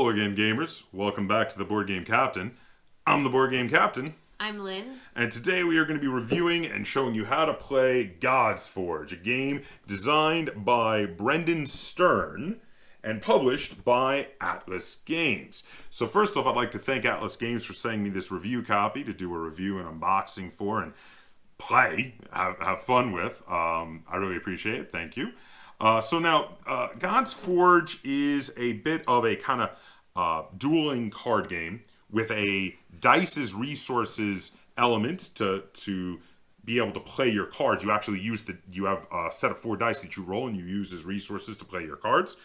Hello again, gamers. Welcome back to the Board Game Captain. I'm the Board Game Captain. I'm Lynn. And today we are going to be reviewing and showing you how to play Godsforge, a game designed by Brendan Stern and published by Atlas Games. So first off, I'd like to thank Atlas Games for sending me this review copy to do a review and unboxing for and play, have fun with. I really appreciate it. Thank you. So now, Godsforge is a bit of a kind of dueling card game with a dice as resources element to be able to play your cards. You actually you have a set of 4 dice that you roll and you use as resources to play your cards.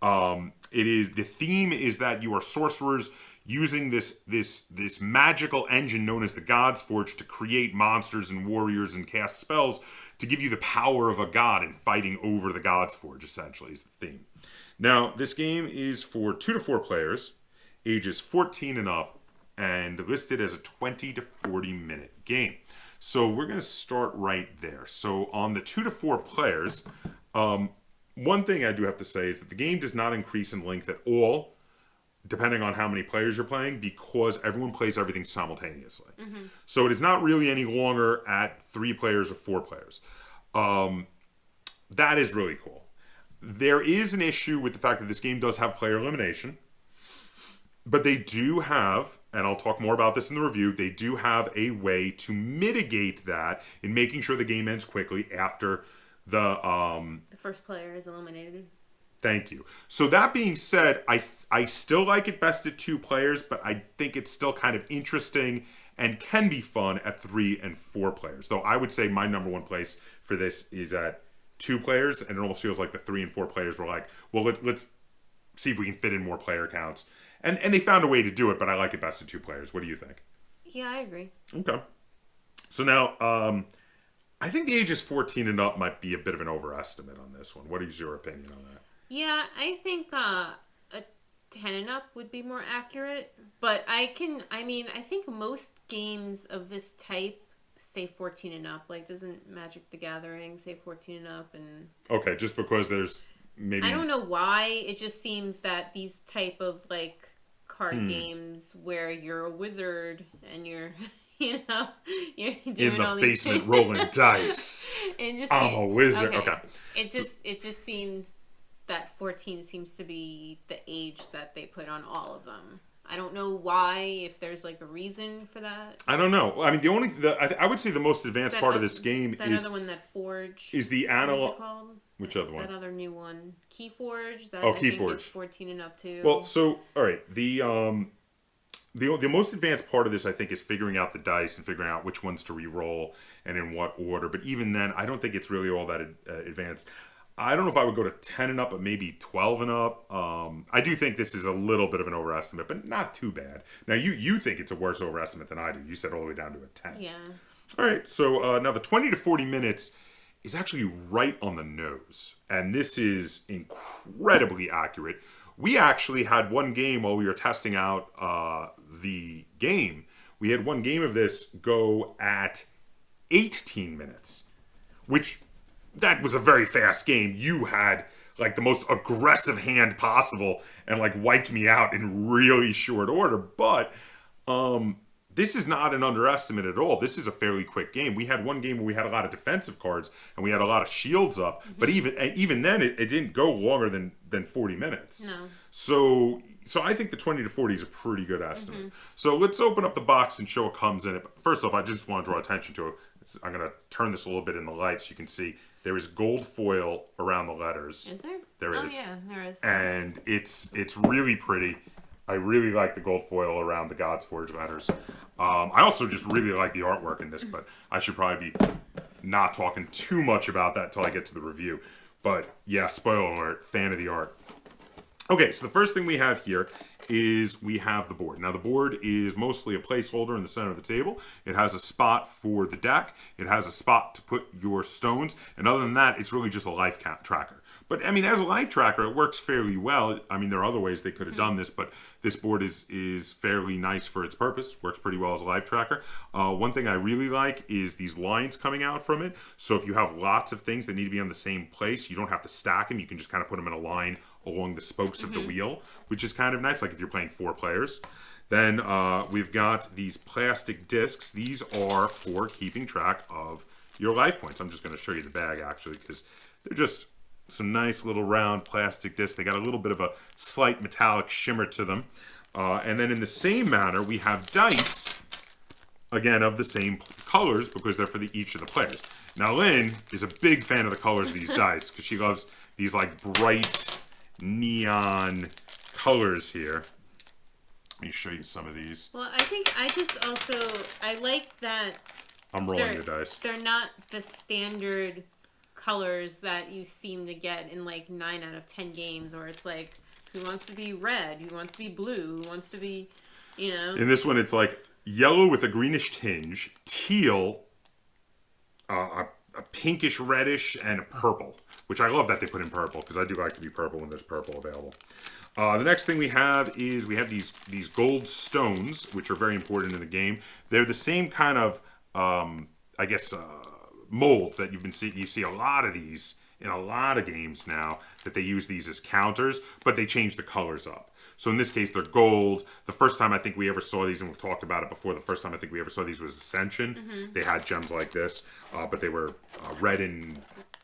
The theme is that you are sorcerers using this magical engine known as the Godsforge to create monsters and warriors and cast spells to give you the power of a god and fighting over the Godsforge, essentially, is the theme. Now, this game is for 2 to 4 players, ages 14 and up, and listed as a 20 to 40 minute game. So we're going to start right there. So on the 2 to 4 players, one thing I do have to say is that the game does not increase in length at all, depending on how many players you're playing, because everyone plays everything simultaneously. Mm-hmm. So it is not really any longer at 3 players or 4 players. That is really cool. There is an issue with the fact that this game does have player elimination, but they do have, and I'll talk more about this in the review, they do have a way to mitigate that in making sure the game ends quickly after the first player is eliminated. Thank you. So that being said, I still like it best at 2 players, but I think it's still kind of interesting and can be fun at 3 and 4 players. Though I would say my number 1 place for this is at 2 players, and it almost feels like the 3 and 4 players were like, well, let's see if we can fit in more player counts. And they found a way to do it, but I like it best at 2 players. What do you think? Yeah, I agree. Okay. So now, I think the ages 14 and up might be a bit of an overestimate on this one. What is your opinion on that? Yeah, I think a 10 and up would be more accurate. But I think most games of this type say 14 and up. Like, doesn't Magic the Gathering say 14 and up? And okay, just because there's maybe... I don't know why. It just seems that these type of, like, card games where you're a wizard and you're... you're doing in the all these basement rolling dice. I'm a wizard. Okay. It just seems that 14 seems to be the age that they put on all of them. I don't know why, if there's like a reason for that. I don't know. I mean, I would say the most advanced part of this game that is... other one, that Forge. Is the analog... What's it called? Which other one? That other new one. Keyforge. That Keyforge. I think is 14 and up too. Well, so, alright. The most advanced part of this, I think, is figuring out the dice and figuring out which ones to re-roll and in what order. But even then, I don't think it's really all that advanced. I don't know if I would go to 10 and up, but maybe 12 and up. I do think this is a little bit of an overestimate, but not too bad. Now, you think it's a worse overestimate than I do. You said all the way down to a 10. Yeah. All right, so now the 20 to 40 minutes is actually right on the nose. And this is incredibly accurate. We actually had one game while we were testing out the game. We had one game of this go at 18 minutes, which that was a very fast game. You had like the most aggressive hand possible and like wiped me out in really short order. But this is not an underestimate at all. This is a fairly quick game. We had one game where we had a lot of defensive cards and we had a lot of shields up, but even then it didn't go longer than 40 minutes. No. So I think the 20 to 40 is a pretty good estimate. So let's open up the box and show what comes in it. But first off, I just want to draw attention to it. I'm going to turn this a little bit in the light so you can see there is gold foil around the letters. Is there? There is. Oh yeah, there is. And it's really pretty. I really like the gold foil around the Godsforge letters. I also just really like the artwork in this, but I should probably be not talking too much about that until I get to the review. But yeah, spoiler alert, fan of the art. Okay, so the first thing we have here is we have the board. Now the board is mostly a placeholder in the center of the table. It has a spot for the deck. It has a spot to put your stones. And other than that, it's really just a life tracker. But, I mean, as a life tracker, it works fairly well. I mean, there are other ways they could have done this, but this board is fairly nice for its purpose. Works pretty well as a life tracker. One thing I really like is these lines coming out from it. So if you have lots of things that need to be on the same place, you don't have to stack them. You can just kind of put them in a line along the spokes of the wheel, which is kind of nice, like if you're playing 4 players. Then we've got these plastic discs. These are for keeping track of your life points. I'm just going to show you the bag, actually, because they're just some nice little round plastic discs. They got a little bit of a slight metallic shimmer to them. And then in the same manner, we have dice, again, of the same colors, because they're for each of the players. Now, Lynn is a big fan of the colors of these dice, because she loves these, like, bright neon colors here. Let me show you some of these. Well, I think I like that I'm rolling the dice. They're not the standard colors that you seem to get in like 9 out of 10 games, where it's like, who wants to be red, who wants to be blue, who wants to be, you know. In this one, it's like yellow with a greenish tinge, teal, a pinkish reddish, and a purple, which I love that they put in purple, because I do like to be purple when there's purple available. The next thing we have is these gold stones, which are very important in the game. They're the same kind of, I guess, mold that you see a lot of these in a lot of games now, that they use these as counters, but they change the colors up. So in this case, they're gold. The first time I think we ever saw these, and we've talked about it before, the first time I think we ever saw these was Ascension. They had gems like this, but they were red and...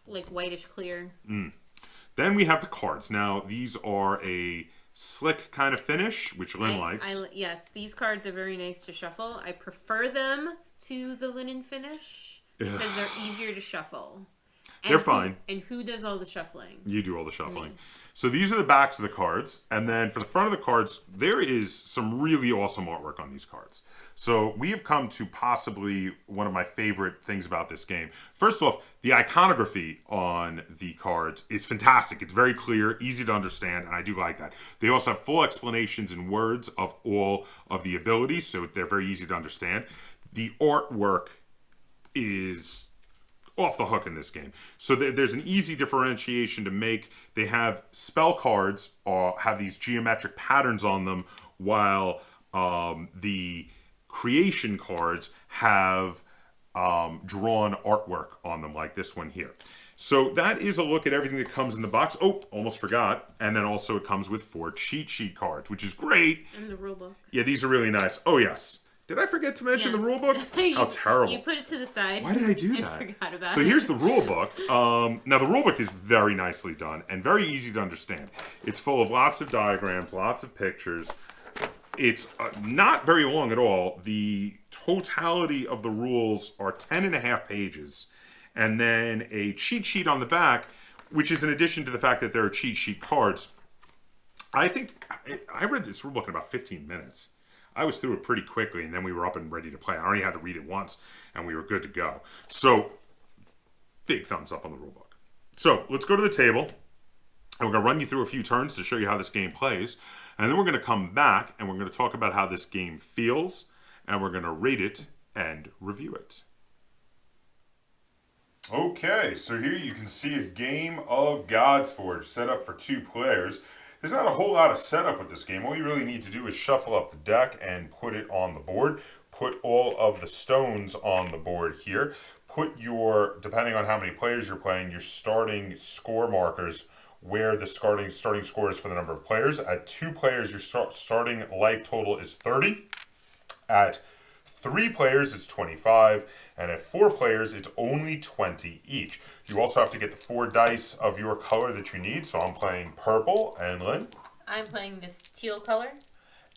like whitish clear. Then we have the cards. Now, these are a slick kind of finish, which Lynn likes. Yes, these cards are very nice to shuffle. I prefer them to the linen finish because they're easier to shuffle. And they're fine. And who does all the shuffling? You do all the shuffling. So these are the backs of the cards. And then for the front of the cards, there is some really awesome artwork on these cards. So we have come to possibly one of my favorite things about this game. First off, the iconography on the cards is fantastic. It's very clear, easy to understand, and I do like that. They also have full explanations in words of all of the abilities, so they're very easy to understand. The artwork is off the hook in this game. So there's an easy differentiation to make. They have spell cards, have these geometric patterns on them, while the creation cards have drawn artwork on them, like this one here. So that is a look at everything that comes in the box. Oh, almost forgot. And then also it comes with 4 cheat sheet cards, which is great. And the rulebook. Yeah, these are really nice. Oh, yes. Did I forget to mention the rulebook? How terrible. You put it to the side. Why did I do that? I forgot about it. So here's the rulebook. Now the rulebook is very nicely done and very easy to understand. It's full of lots of diagrams, lots of pictures. It's not very long at all. The totality of the rules are 10.5 pages. And then a cheat sheet on the back, which is in addition to the fact that there are cheat sheet cards. I think I read this rulebook in about 15 minutes. I was through it pretty quickly, and then we were up and ready to play. I already had to read it once, and we were good to go. So, big thumbs up on the rulebook. So, let's go to the table, and we're going to run you through a few turns to show you how this game plays. And then we're going to come back, and we're going to talk about how this game feels, and we're going to rate it and review it. Okay, so here you can see a game of Godsforge set up for 2 players. There's not a whole lot of setup with this game. All you really need to do is shuffle up the deck and put it on the board. Put all of the stones on the board here. Put your, depending on how many players you're playing, your starting score markers where the starting score is for the number of players. At 2 players, your starting life total is 30. At 3 players, it's 25, and at 4 players, it's only 20 each. You also have to get the 4 dice of your color that you need, so I'm playing purple, and Lynn? I'm playing this teal color.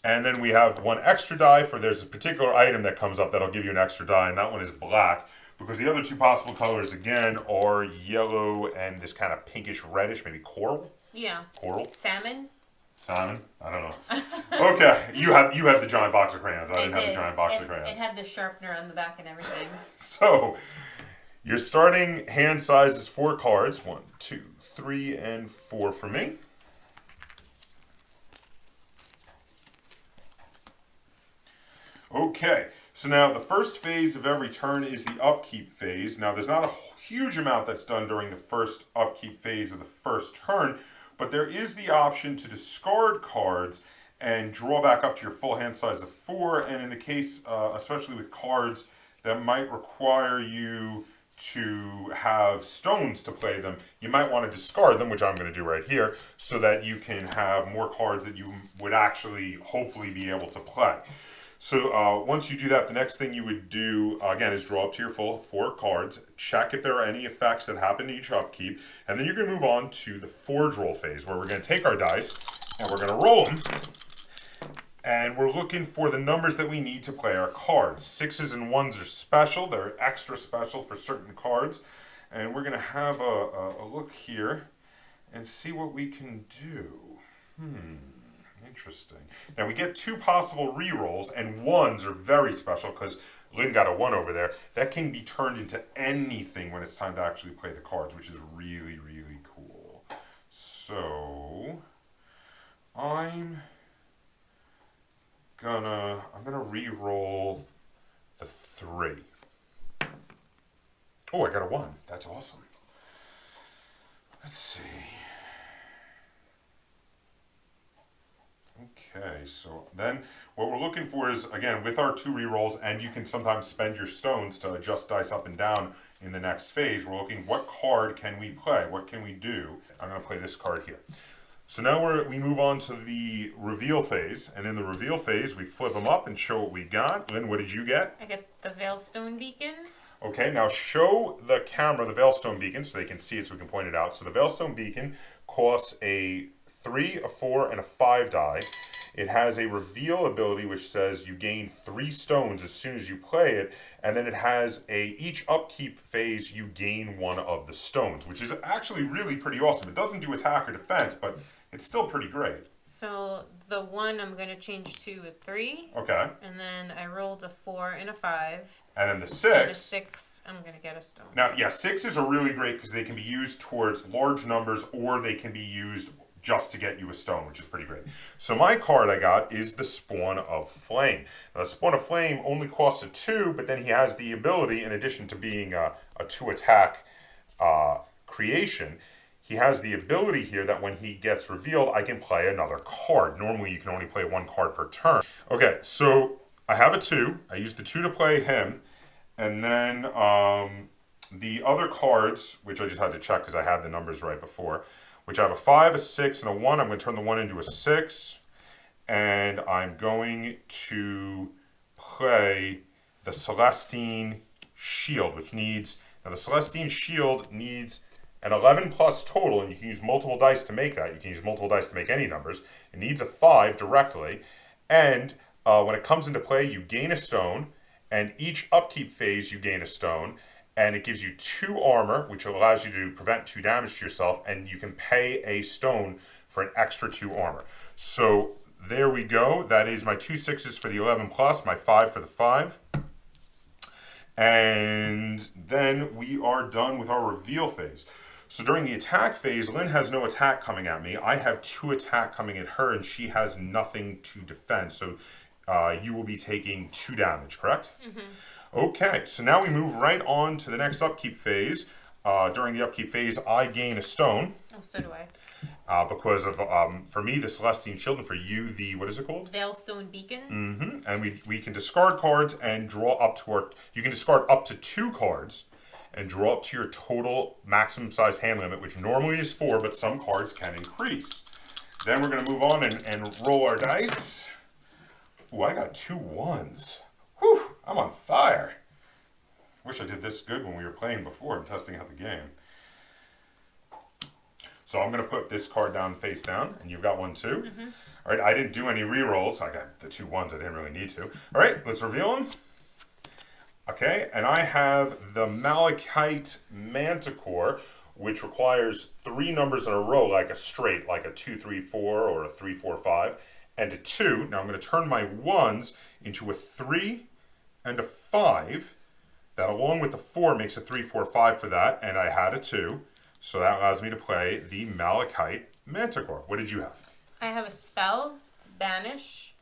And then we have 1 extra die for there's a particular item that comes up that'll give you an extra die, and that one is black, because the other 2 possible colors, again, are yellow and this kind of pinkish reddish, maybe coral? Yeah. Coral? Salmon? Salmon? I don't know. Okay, you had the giant box of crayons. I didn't have the giant box of crayons. It had the sharpener on the back and everything. So, your starting hand size is 4 cards. 1, 2, 3, and 4 for me. Okay, so now the first phase of every turn is the upkeep phase. Now, there's not a huge amount that's done during the first upkeep phase of the first turn, but there is the option to discard cards and draw back up to your full hand size of 4. And in the case, especially with cards that might require you to have stones to play them, you might want to discard them, which I'm going to do right here, so that you can have more cards that you would actually hopefully be able to play. So once you do that, the next thing you would do, again, is draw up to your full 4 cards, check if there are any effects that happen to each upkeep, and then you're going to move on to the Forge roll phase, where we're going to take our dice, and we're going to roll them, and we're looking for the numbers that we need to play our cards. 6s and 1s are special. They're extra special for certain cards, and we're going to have a look here and see what we can do. Interesting. Now we get 2 possible re-rolls, and 1s are very special because Lynn got a 1 over there. That can be turned into anything when it's time to actually play the cards, which is really, really cool. So I'm gonna re-roll the 3. Oh, I got a 1. That's awesome. Let's see. Okay, so then what we're looking for is, again, with our 2 rerolls, and you can sometimes spend your stones to adjust dice up and down in the next phase, we're looking, what card can we play? What can we do? I'm going to play this card here. So now we move on to the reveal phase, and in the reveal phase, we flip them up and show what we got. Lynn, what did you get? I get the Veilstone Beacon. Okay, now show the camera the Veilstone Beacon so they can see it, so we can point it out. So the Veilstone Beacon costs a 3, a 4, and a 5 die. It has a reveal ability which says you gain 3 stones as soon as you play it, and then it has each upkeep phase you gain 1 of the stones, which is actually really pretty awesome. It doesn't do attack or defense, but it's still pretty great. So the 1 I'm going to change to a 3. Okay. And then I rolled a 4 and a 5. And then the 6. And a 6, I'm going to get a stone. Now, yeah, 6s are really great because they can be used towards large numbers, or they can be used just to get you a stone, which is pretty great. So my card I got is the Spawn of Flame. Now, the Spawn of Flame only costs a 2, but then he has the ability, in addition to being a 2-attack creation, he has the ability here that when he gets revealed, I can play another card. Normally, you can only play 1 card per turn. Okay, so I have a 2. I use the 2 to play him, and then the other cards, which I just had to check because I had the numbers right before, which I have a 5, a 6, and a 1. I'm going to turn the 1 into a 6. And I'm going to play the Celestine Shield, which needs... Now, the Celestine Shield needs an 11 plus total, and you can use multiple dice to make that. You can use multiple dice to make any numbers. It needs a 5 directly. And when it comes into play, you gain a stone. And each upkeep phase, you gain a stone. And it gives you 2 armor, which allows you to prevent 2 damage to yourself, and you can pay a stone for an extra 2 armor. So there we go. That is my 2 6s for the 11 plus, my 5 for the 5. And then we are done with our reveal phase. So during the attack phase, Lynn has no attack coming at me. I have 2 attack coming at her, and she has nothing to defend. So you will be taking 2 damage, correct? Mm-hmm. Okay, so now we move right on to the next upkeep phase. During the upkeep phase, I gain a stone. Oh, so do I. Because of, for me, the Celestine Shield, and for you, the, what is it called? Veilstone Beacon. Mm-hmm. And we can discard cards and draw up to our, you can discard up to 2 cards and draw up to your total maximum size hand limit, which normally is 4, but some cards can increase. Then we're going to move on and roll our dice. Ooh, I got 2 1s. Whew, I'm on fire. Wish I did this good when we were playing before and testing out the game. So I'm going to put this card down face down, and you've got 1 too. Mm-hmm. All right, I didn't do any re-rolls. I got the 2 1s. I didn't really need to. All right, let's reveal them. Okay, and I have the Malachite Manticore, which requires 3 numbers in a row, like a straight, like a 2 3 4 or a 3 4 5, and a 2. Now I'm going to turn my 1s into a 3 and a 5. That, along with the 4, makes a 3 4 5 for that, and I had a 2. So that allows me to play the Malachite Manticore. What did you have? I have a spell. It's Banish.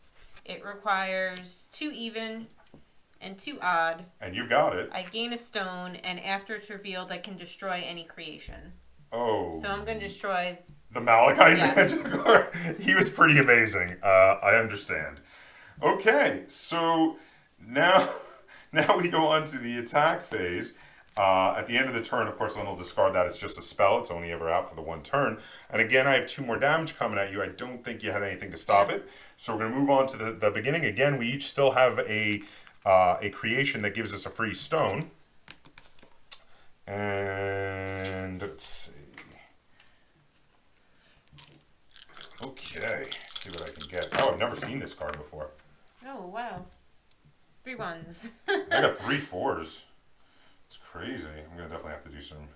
It requires 2 even and 2 odd. And you've got it. I gain a stone, and after it's revealed, I can destroy any creation. Oh. So I'm going to destroy... The Malachite Manticore? He was pretty amazing. I understand. Okay, so now we go on to the attack phase. At the end of the turn, of course, Lynn will discard that. It's just a spell. It's only ever out for the one turn. And again, I have 2 more damage coming at you. I don't think you had anything to stop it. So we're going to move on to the beginning. Again, we each still have a creation that gives us a free stone. And let's see. Okay, see what I can get. Oh, I've never seen this card before. Oh, wow. 3 ones. I got 3 4s. It's crazy. I'm going to definitely have to do some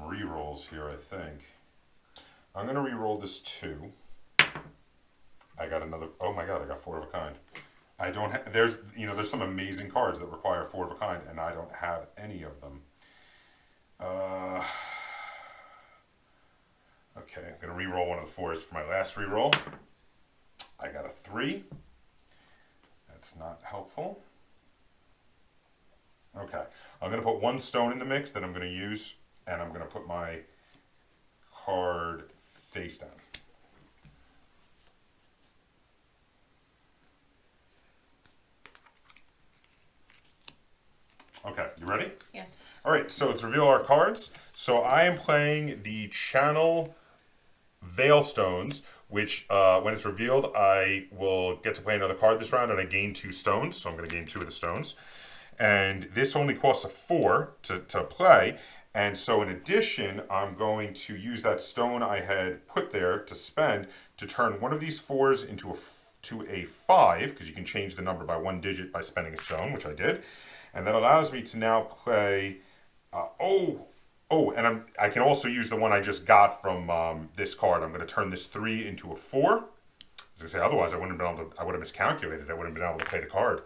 re-rolls here, I think. I'm going to re-roll this 2. I got another... Oh my god, I got 4 of a kind. I don't have... There's some amazing cards that require 4 of a kind, and I don't have any of them. Okay, I'm going to re-roll one of the 4s for my last re-roll. I got a 3. That's not helpful. Okay, I'm going to put 1 stone in the mix that I'm going to use, and I'm going to put my card face down. Okay, you ready? Yes. All right, so let's reveal our cards. So I am playing the Channel Veilstones, which when it's revealed, I will get to play another card this round, and I gain 2 stones, so I'm going to gain 2 of the stones. And this only costs a 4 to play, and so in addition, I'm going to use that stone I had put there to spend to turn one of these 4s into a 5, because you can change the number by 1 digit by spending a stone, which I did. And that allows me to now play, and I can also use the one I just got from this card. I'm going to turn this 3 into a 4. I was going to say, otherwise I would have miscalculated. I wouldn't have been able to play the card.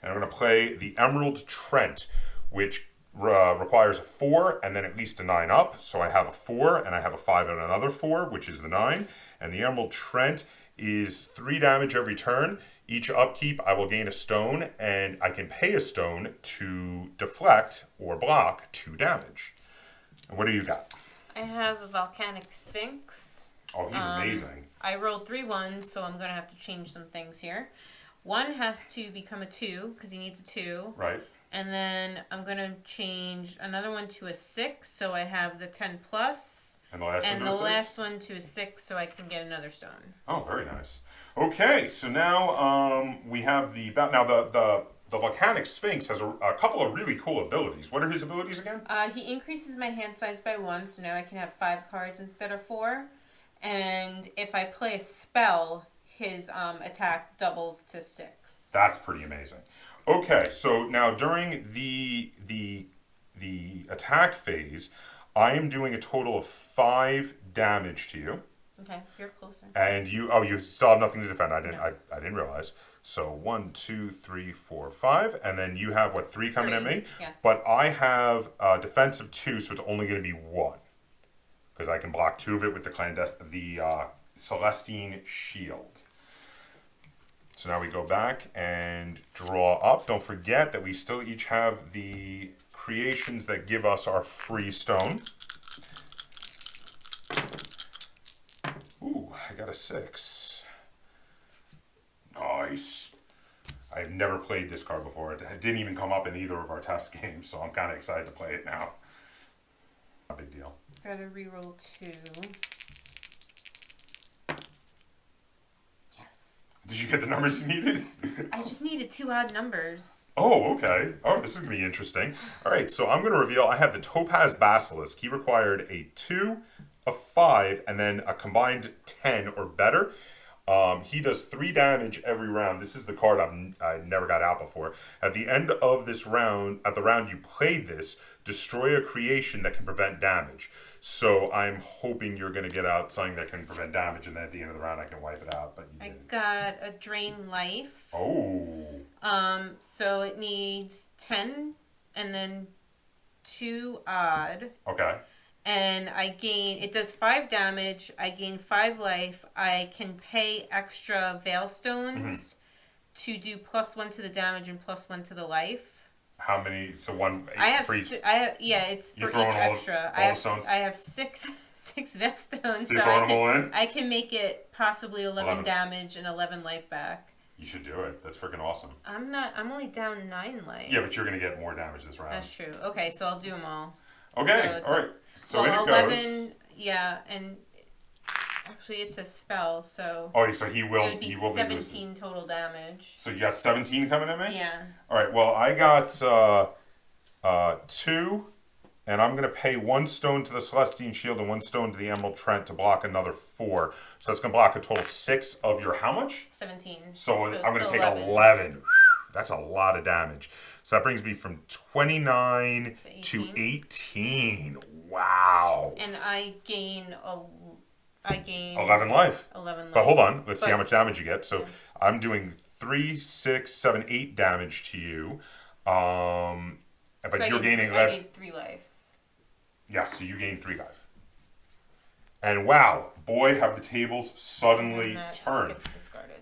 And I'm going to play the Emerald Trent, which requires a 4 and then at least a 9 up. So I have a 4 and I have a 5 and another 4, which is the 9. And the Emerald Trent is 3 damage every turn. Each upkeep, I will gain a stone, and I can pay a stone to deflect or block 2 damage. And what do you got? I have a Volcanic Sphinx. Oh, he's amazing. I rolled 3 ones, so I'm going to have to change some things here. 1 has to become a 2, because he needs a 2. Right. And then I'm going to change another one to a 6, so I have the 10 plus. And the last one to a 6? last one to a 6, so I can get another stone. Oh, very nice. Okay, so now we have the Volcanic Sphinx has a couple of really cool abilities. What are his abilities again? He increases my hand size by 1, so now I can have 5 cards instead of 4. And if I play a spell, his attack doubles to 6. That's pretty amazing. Okay, so now during the attack phase, I am doing a total of 5 damage to you. Okay, you're closer. And you still have nothing to defend. I didn't realize. So 1, 2, 3, 4, 5, and then you have what, 3 coming at me? Yes. But I have defensive 2, so it's only going to be 1 because I can block 2 of it with the Celestine Shield. So now we go back and draw up. Don't forget that we still each have the creations that give us our free stone. Ooh, I got a 6. Nice. I've never played this card before. It didn't even come up in either of our test games, so I'm kind of excited to play it now. Not a big deal. Gotta reroll 2. Did you get the numbers you needed? Yes. I just needed 2 odd numbers. Oh, okay. Oh, this is going to be interesting. All right, so I'm going to reveal I have the Topaz Basilisk. He required a 2, a 5, and then a combined 10 or better. He does 3 damage every round. This is the card I never got out before. At the end of this round, at the round you played this, destroy a creation that can prevent damage. So I'm hoping you're going to get out something that can prevent damage, and then at the end of the round I can wipe it out. But you didn't. I got a Drain Life. Oh. So it needs 10 and then 2 odd. Okay. And it does 5 damage. I gain 5 life. I can pay extra Veilstones to do +1 to the damage and +1 to the life. How many? So 1 for each. It's for each extra. I have 6 Veilstones. So you're throwing them all in? I can make it possibly 11 damage and 11 life back. You should do it. That's freaking awesome. I'm only down 9 life. Yeah, but you're going to get more damage this round. That's true. Okay, so I'll do them all. Okay, all right. So well, in it 11, goes. Yeah, and actually it's a spell, so... Oh, so he will... It would be 17 total damage. So you got 17 coming at me? Yeah. All right, well, I got 2... And I'm going to pay 1 stone to the Celestine Shield and 1 stone to the Emerald Trent to block another 4. So that's going to block a total 6 of your how much? 17. So I'm going to take 11. That's a lot of damage. So that brings me from 29 to 18. Wow. And I gain 11 life. 11 life. But hold on. Let's see how much damage you get. So I'm doing 3, 6, 7, 8 damage to you. But so you're gaining 11. I gained 3 life. Yeah, so you gain 3 life. And wow, boy, have the tables suddenly turned. Gets discarded.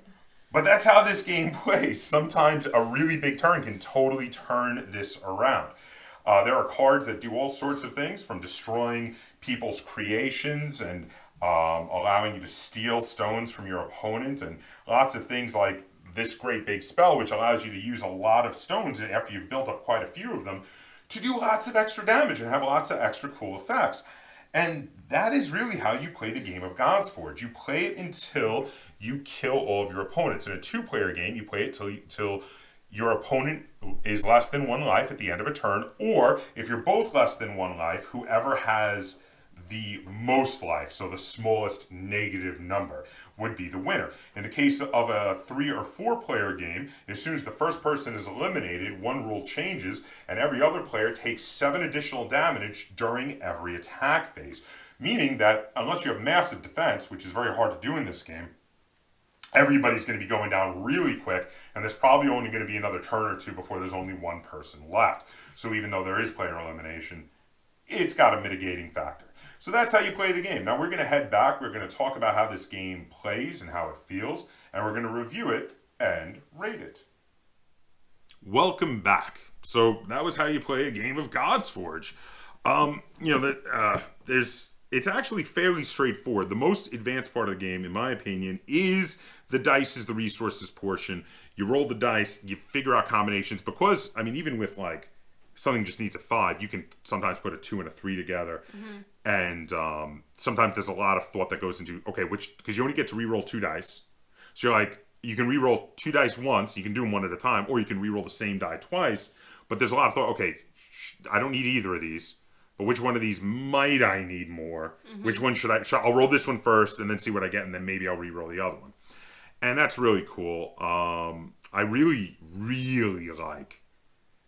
But that's how this game plays. Sometimes a really big turn can totally turn this around. There are cards that do all sorts of things, from destroying people's creations and allowing you to steal stones from your opponent, and lots of things like this great big spell, which allows you to use a lot of stones after you've built up quite a few of them, to do lots of extra damage and have lots of extra cool effects. And that is really how you play the game of Godsforge. You play it until you kill all of your opponents. In a 2-player game, you play it till your opponent is less than 1 life at the end of a turn, or if you're both less than 1 life, whoever has the most life, so the smallest negative number, would be the winner. In the case of a 3 or 4-player game, as soon as the first person is eliminated, 1 rule changes, and every other player takes 7 additional damage during every attack phase. Meaning that unless you have massive defense, which is very hard to do in this game, everybody's going to be going down really quick, and there's probably only going to be another turn or 2 before there's only 1 person left. So even though there is player elimination, it's got a mitigating factor. So that's how you play the game. Now we're going to head back. We're going to talk about how this game plays and how it feels, and we're going to review it and rate it. Welcome back. So that was how you play a game of Godsforge. It's actually fairly straightforward. The most advanced part of the game, in my opinion, is the dice is the resources portion. You roll the dice, you figure out combinations, because, I mean, even with like something just needs a 5, you can sometimes put a 2 and a 3 together. Mm-hmm. And sometimes there's a lot of thought that goes into, okay, because you only get to re-roll 2 dice. So you're like, you can re-roll 2 dice once, you can do them 1 at a time, or you can re-roll the same die twice. But there's a lot of thought, okay, I don't need either of these, but which one of these might I need more? Mm-hmm. Which one should I'll roll this one first and then see what I get, and then maybe I'll re-roll the other one. And that's really cool. I really, really like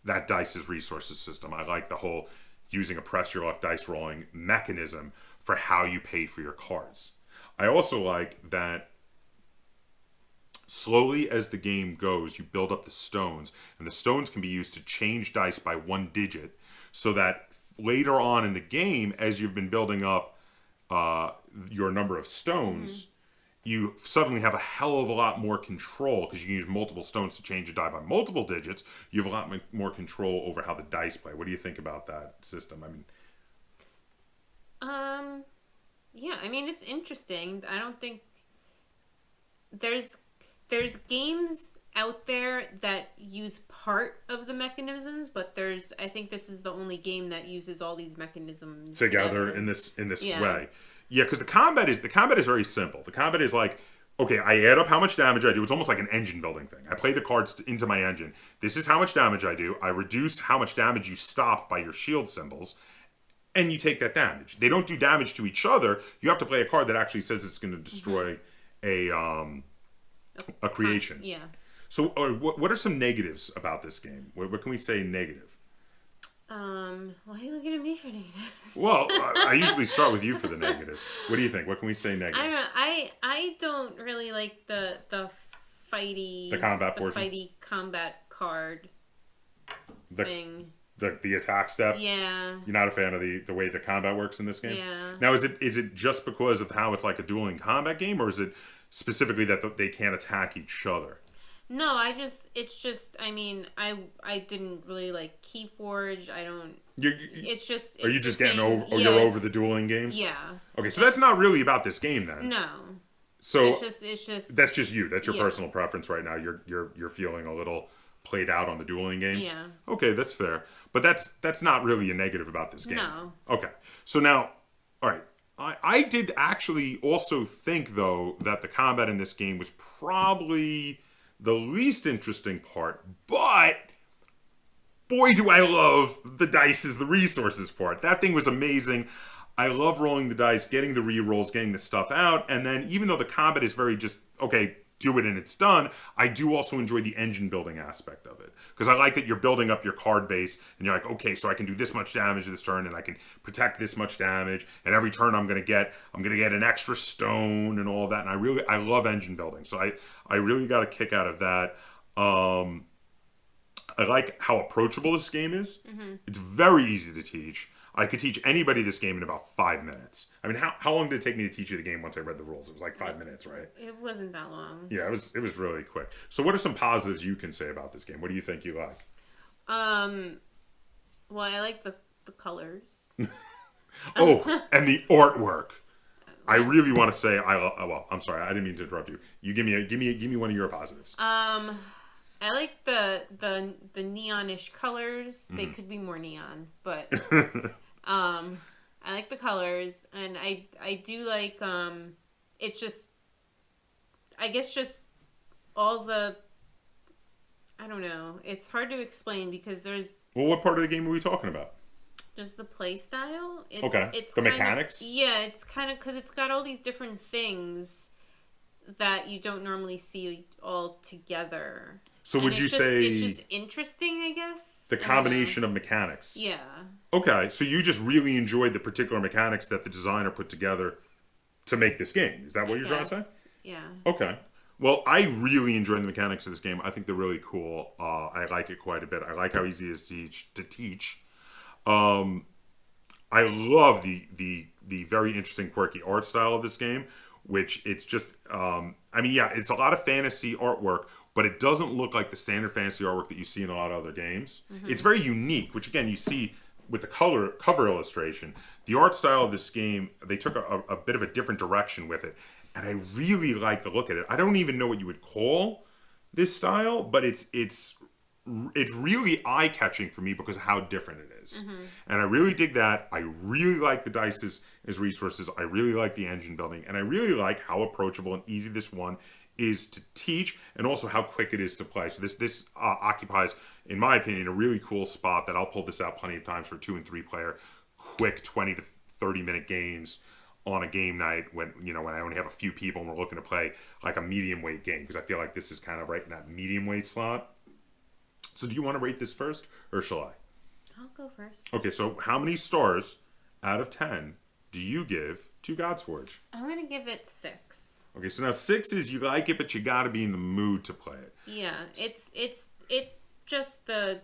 that dice's resources system. I like the whole using a press your luck dice rolling mechanism for how you pay for your cards. I also like that slowly as the game goes, you build up the stones, and the stones can be used to change dice by 1 digit, so that later on in the game, as you've been building up your number of stones, you suddenly have a hell of a lot more control, because you can use multiple stones to change a die by multiple digits. You have a lot more control over how the dice play. What do you think about that system? I mean, yeah, I mean, it's interesting. I don't think there's games out there that use part of the mechanisms, but I think this is the only game that uses all these mechanisms together. in this way. Yeah, because the combat is very simple. The combat is like, okay, I add up how much damage I do. It's almost like an engine building thing. I play the cards into my engine. This is how much damage I do. I reduce how much damage you stop by your shield symbols, and you take that damage. They don't do damage to each other. You have to play a card that actually says it's going to destroy a creation. Yeah. So what are some negatives about this game? What can we say negative? Why are you looking at me for negatives? Well, I usually start with you for the negatives. What do you think? What can we say negative? I don't know. I don't really like the combat portion. fighty combat card thing. The attack step. Yeah. You're not a fan of the way the combat works in this game? Yeah. Now, is it just because of how it's like a dueling combat game, or is it specifically that they can't attack each other? No, I didn't really like Keyforge. I don't. It's just. Are you just getting over? You're over the dueling games? Yeah. Okay, so that's not really about this game then. No. So it's just that's just you. That's your personal preference right now. You're feeling a little played out on the dueling games. Yeah. Okay, that's fair. But that's not really a negative about this game. No. Okay. So now, all right. I did actually also think though that the combat in this game was probably the least interesting part, but boy do I love the dice as the resources part. That thing was amazing. I love rolling the dice, getting the re-rolls, getting the stuff out, and then even though the combat is very just, okay, do it and it's done, I do also enjoy the engine building aspect of it. Because I like that you're building up your card base, and you're like, okay, so I can do this much damage this turn, and I can protect this much damage, and every turn I'm gonna get an extra stone and all of that, and I love engine building, so I really got a kick out of that. I like how approachable this game is. Mm-hmm. It's very easy to teach. I could teach anybody this game in about 5 minutes. I mean, how long did it take me to teach you the game once I read the rules? It was like 5 minutes, right? It wasn't that long. Yeah, it was really quick. So what are some positives you can say about this game? What do you think you like? Well, I like the colors. Oh, and the artwork. I really want to say well, I'm sorry, I didn't mean to interrupt you. You give me one of your positives. I like the neonish colors. Mm-hmm. They could be more neon, but I like the colors, and I do like it's just, I guess, just all the, I don't know. It's hard to explain because there's, well, what part of the game are we talking about? Just the play style. It's the mechanics. Yeah, it's kind of because it's got all these different things that you don't normally see all together. So would you say it's just interesting, I guess? The combination of mechanics. Yeah. Okay, so you just really enjoyed the particular mechanics that the designer put together to make this game. Is that what you're trying to say? Yeah. Okay. Well, I really enjoy the mechanics of this game. I think they're really cool. I like it quite a bit. I like how easy it is to teach. I love the very interesting, quirky art style of this game, which it's just, it's a lot of fantasy artwork, but it doesn't look like the standard fantasy artwork that you see in a lot of other games. Mm-hmm. It's very unique, which again, you see with the cover illustration. The art style of this game, they took a bit of a different direction with it, and I really like the look at it. I don't even know what you would call this style, but it's really eye-catching for me because of how different it is. Mm-hmm. And I really dig that. I really like the dice as resources. I really like the engine building, and I really like how approachable and easy this one is to teach, and also how quick it is to play. So this occupies, in my opinion, a really cool spot that I'll pull this out plenty of times for 2 and 3 player quick 20 to 30 minute games on a game night when I only have a few people and we're looking to play like a medium weight game, because I feel like this is kind of right in that medium weight slot. So do you want to rate this first, or shall I? I'll go first. Okay, so how many stars out of 10 do you give to Godsforge? I'm going to give it 6. Okay, so now 6 is you like it, but you got to be in the mood to play it. Yeah, it's just the,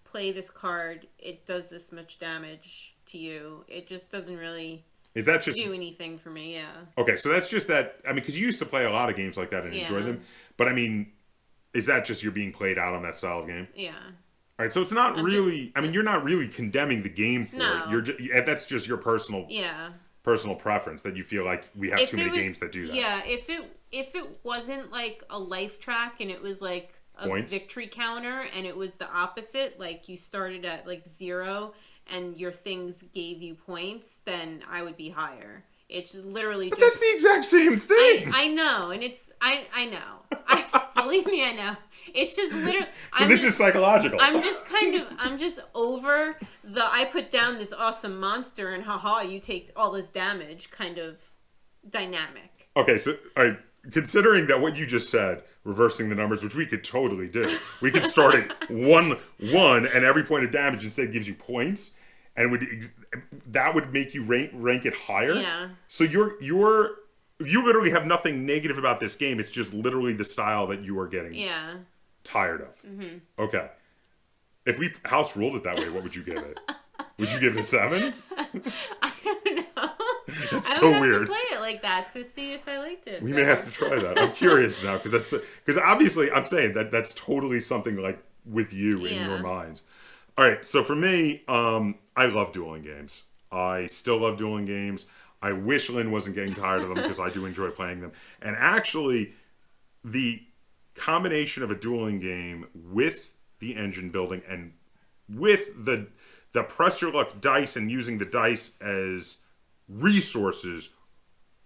play this card, it does this much damage to you. It just doesn't really do anything for me, yeah. Okay, so that's just that, because you used to play a lot of games like that and enjoy them, but is that just you're being played out on that style of game? Yeah. All right, so it's not you're not really condemning the game for it. That's just your personal preference, that you feel like we have too many games that do that. Yeah, if it wasn't like a life track and it was like a victory counter and it was the opposite, like you started at like 0 and your things gave you points, then I would be higher. It's literally but that's the exact same thing. I know, and I know. Believe me, I know. It's just literally. So this is psychological. I'm just over I put down this awesome monster and haha, you take all this damage kind of dynamic. Okay, so considering that what you just said, reversing the numbers, which we could totally do, we could start at 1-1, and every point of damage instead gives you points, and that would make you rank it higher. Yeah. So you literally have nothing negative about this game. It's just literally the style that you are getting tired of. Mm-hmm. Okay. If we house ruled it that way, what would you give it? Would you give it a 7? I don't know. That's so weird. I would have to play it like that to see if I liked it. We may have to try that. I'm curious now, because obviously I'm saying that's totally something like with you in your minds. All right, so for me, I love dueling games. I still love dueling games. I wish Lynn wasn't getting tired of them because I do enjoy playing them. And actually, the combination of a dueling game with the engine building and with the press your luck dice and using the dice as resources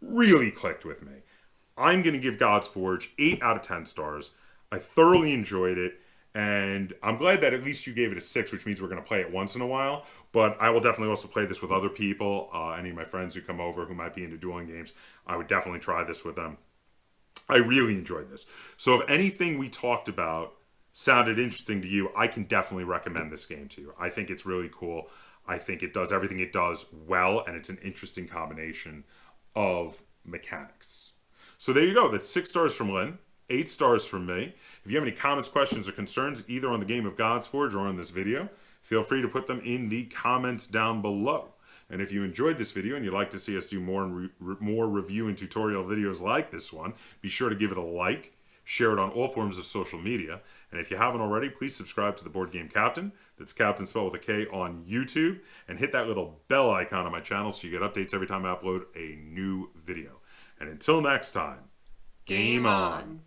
really clicked with me. I'm going to give Godsforge 8 out of 10 stars. I thoroughly enjoyed it, and I'm glad that at least you gave it a 6, which means we're going to play it once in a while. But I will definitely also play this with other people. Any of my friends who come over who might be into dueling games, I would definitely try this with them. I really enjoyed this. So if anything we talked about sounded interesting to you, I can definitely recommend this game to you. I think it's really cool. I think it does everything it does well, and it's an interesting combination of mechanics. So there you go. That's 6 stars from Lynn, 8 stars from me. If you have any comments, questions, or concerns either on the game of Godsforge or on this video, feel free to put them in the comments down below. And if you enjoyed this video and you'd like to see us do more review and tutorial videos like this one, be sure to give it a like, share it on all forms of social media, and if you haven't already, please subscribe to the Board Game Captain. That's Captain spelled with a K on YouTube, and hit that little bell icon on my channel so you get updates every time I upload a new video. And until next time, game on.